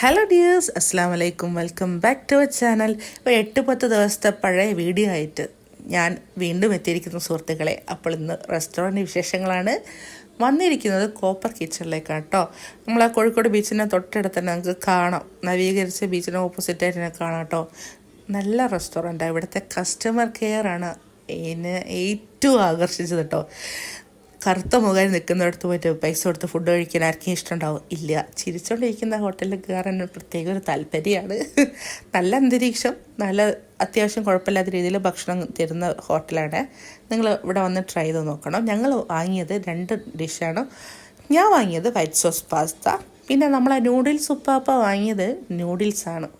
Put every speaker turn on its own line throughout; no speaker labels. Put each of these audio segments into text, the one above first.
Hello dears, അസ്സാം വലൈക്കും. Welcome back to our channel. ഇപ്പോൾ 8-10 ദിവസത്തെ പഴയ വീഡിയോ ആയിട്ട് ഞാൻ വീണ്ടും എത്തിയിരിക്കുന്ന സുഹൃത്തുക്കളെ. അപ്പോൾ ഇന്ന് റെസ്റ്റോറൻറ്റ് വിശേഷങ്ങളാണ്. വന്നിരിക്കുന്നത് കോപ്പർ കിച്ചണിലേക്കാണ് കേട്ടോ. നമ്മൾ ആ കോഴിക്കോട് ബീച്ചിൻ്റെ തൊട്ടടുത്ത് തന്നെ നമുക്ക് കാണാം, നവീകരിച്ച ബീച്ചിന് ഓപ്പോസിറ്റായിട്ട് തന്നെ കാണാം കേട്ടോ. നല്ല റെസ്റ്റോറൻറ്റാണ്. ഇവിടുത്തെ കസ്റ്റമർ കെയർ ആണ് എന്നെ ഏറ്റവും ആകർഷിച്ചത് കേട്ടോ. കറുത്ത മുഖം നിൽക്കുന്നിടത്ത് പോയിട്ട് പൈസ കൊടുത്ത് ഫുഡ് കഴിക്കാൻ ആർക്കും ഇഷ്ടമുണ്ടാവും? ഇല്ല. ചിരിച്ചുകൊണ്ടിരിക്കുന്ന ഹോട്ടലിൽ കയറാൻ പ്രത്യേക ഒരു താല്പര്യമാണ്. നല്ല അന്തരീക്ഷം, നല്ല അത്യാവശ്യം കുഴപ്പമില്ലാത്ത രീതിയിൽ ഭക്ഷണം തരുന്ന ഹോട്ടലാണ്. നിങ്ങൾ ഇവിടെ വന്ന് ട്രൈ ചെയ്ത് നോക്കണം. ഞങ്ങൾ വാങ്ങിയത് 2 ഡിഷാണ്. ഞാൻ വാങ്ങിയത് വൈറ്റ് സോസ് പാസ്ത, പിന്നെ നമ്മളെ നൂഡിൽസ് ഉപ്പാപ്പ വാങ്ങിയത് നൂഡിൽസാണ്.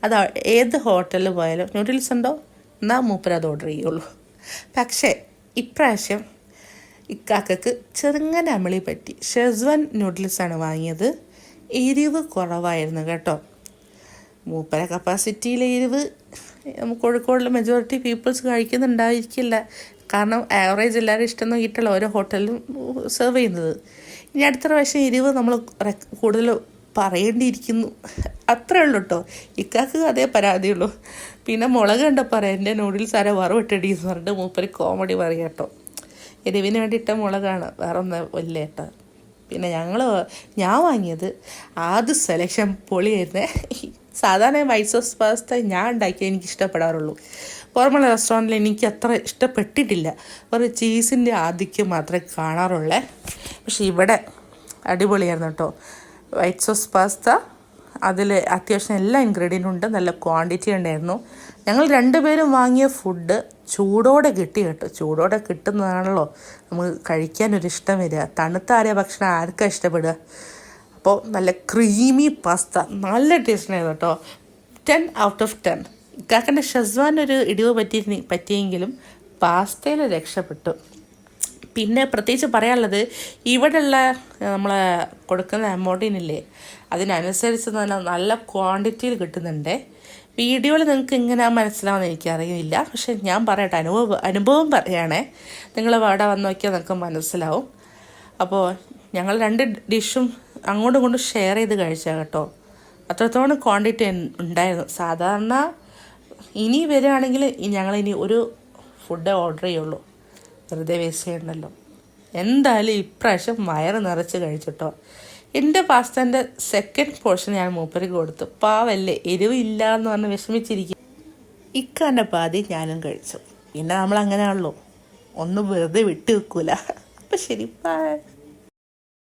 അത് ഏത് ഹോട്ടലിൽ പോയാലും നൂഡിൽസ് ഉണ്ടോ എന്നാൽ മൂപ്പര് അത് ഓർഡർ ചെയ്യുള്ളൂ. പക്ഷേ ഇപ്രാവശ്യം ഇക്കാക്കക്ക് ചെറുങ്ങനെ അമളി പറ്റി. ഷെസ്വാൻ നൂഡിൽസാണ് വാങ്ങിയത്. എരിവ് കുറവായിരുന്നു കേട്ടോ. മൂപ്പര കപ്പാസിറ്റിയിലെ എരിവ് കോഴിക്കോടിലെ മെജോറിറ്റി പീപ്പിൾസ് കഴിക്കുന്നുണ്ടായിരിക്കില്ല. കാരണം ആവറേജ് എല്ലാവരും ഇഷ്ടം നോക്കിയിട്ടല്ല ഓരോ ഹോട്ടലിലും സെർവ് ചെയ്യുന്നത്. ഇനി അടുത്ത പ്രാവശ്യം എരിവ് നമ്മൾ കൂടുതൽ പറയേണ്ടിയിരിക്കുന്നു. അത്രേ ഉള്ളൂ കേട്ടോ. ഇക്കാക്ക് അതേ പരാതിയുള്ളൂ. പിന്നെ മുളക് കണ്ടപ്പോൾ പറയാം, എൻ്റെ നൂഡിൽസ് ആരോ വറവിട്ടടി എന്ന് പറഞ്ഞിട്ട് മൂപ്പര് കോമഡി പറയാം കേട്ടോ. എരിവിന് വേണ്ടിയിട്ട മുളകാണ്, വേറെ ഒന്നും ഇല്ല കേട്ടോ. പിന്നെ ഞാൻ വാങ്ങിയത് ആദ്യ സെലക്ഷൻ പൊളിയായിരുന്നേ. സാധാരണ വൈറ്റ് സോസ് പാസ്ത ഞാൻ ഉണ്ടാക്കിയാൽ എനിക്ക് ഇഷ്ടപ്പെടാറുള്ളൂ. പുറമുള്ള റെസ്റ്റോറൻറ്റിൽ എനിക്ക് അത്ര ഇഷ്ടപ്പെട്ടിട്ടില്ല. ഒരു ചീസിൻ്റെ ആധിക്യം മാത്രമേ കാണാറുള്ളേ. പക്ഷെ ഇവിടെ അടിപൊളിയായിരുന്നു കേട്ടോ. വൈറ്റ് സോസ് പാസ്ത, അതിൽ അത്യാവശ്യം എല്ലാ ഇൻഗ്രീഡിയൻറ്റും ഉണ്ട്, നല്ല ക്വാണ്ടിറ്റി ഉണ്ടായിരുന്നു. ഞങ്ങൾ 2 പേരും വാങ്ങിയ ഫുഡ് ചൂടോടെ കിട്ടി കേട്ടോ. ചൂടോടെ കിട്ടുന്നതാണല്ലോ നമുക്ക് കഴിക്കാനൊരിഷ്ടം വരിക. തണുത്താറിയ ഭക്ഷണം ആർക്കാണ് ഇഷ്ടപ്പെടുക? അപ്പോൾ നല്ല ക്രീമി പാസ്ത, നല്ല ടേസ്റ്റായിരുന്നു കേട്ടോ. 10 ഔട്ട് ഓഫ് 10. ഇക്കാക്കൻ്റെ ഷെസ്വാൻ ഒരു ഇടിവ് പറ്റിയെങ്കിലും പാസ്തയിൽ രക്ഷപ്പെട്ടു. പിന്നെ പ്രത്യേകിച്ച് പറയാനുള്ളത്, ഇവിടെയുള്ള നമ്മൾ കൊടുക്കുന്ന എമൗണ്ടിനില്ലേ അതിനനുസരിച്ച് തന്നെ നല്ല ക്വാണ്ടിറ്റിയിൽ കിട്ടുന്നുണ്ട്. വീഡിയോയിൽ നിങ്ങൾക്ക് എങ്ങനെ മനസ്സിലാവുമെന്ന് എനിക്കറിയില്ല. പക്ഷെ ഞാൻ പറയട്ടെ, അനുഭവം പറയുകയാണേ. നിങ്ങൾ അവിടെ വന്ന് നോക്കിയാൽ നിങ്ങൾക്ക് മനസ്സിലാവും. അപ്പോൾ ഞങ്ങൾ 2 ഡിഷും അങ്ങോട്ടും ഇങ്ങോട്ടും ഷെയർ ചെയ്ത് കഴിച്ചാൽ കേട്ടോ. അത്രത്തോളം ക്വാണ്ടിറ്റി ഉണ്ടായിരുന്നു. സാധാരണ ഇനി വരികയാണെങ്കിൽ ഞങ്ങളിനി ഒരു ഫുഡ് ഓർഡർ ചെയ്യുള്ളൂ, വെറുതെ വേസ്റ്റ് ചെയ്യണ്ടല്ലോ. എന്തായാലും ഇപ്രാവശ്യം വയറ് നിറച്ച് കഴിച്ചിട്ടോ. എൻ്റെ പാസ്തൻ്റെ സെക്കൻഡ് പോർഷൻ ഞാൻ മൂപ്പർക്ക് കൊടുത്തു. പാവല്ലേ, എരിവ് ഇല്ല എന്ന് പറഞ്ഞ് വിഷമിച്ചിരിക്കും. ഇക്കാൻ്റെ പാതി ഞാനും കഴിച്ചു. പിന്നെ നമ്മൾ അങ്ങനെയാണല്ലോ, ഒന്നും വെറുതെ വിട്ടു വെക്കൂല. അപ്പം ശരി, ബൈ.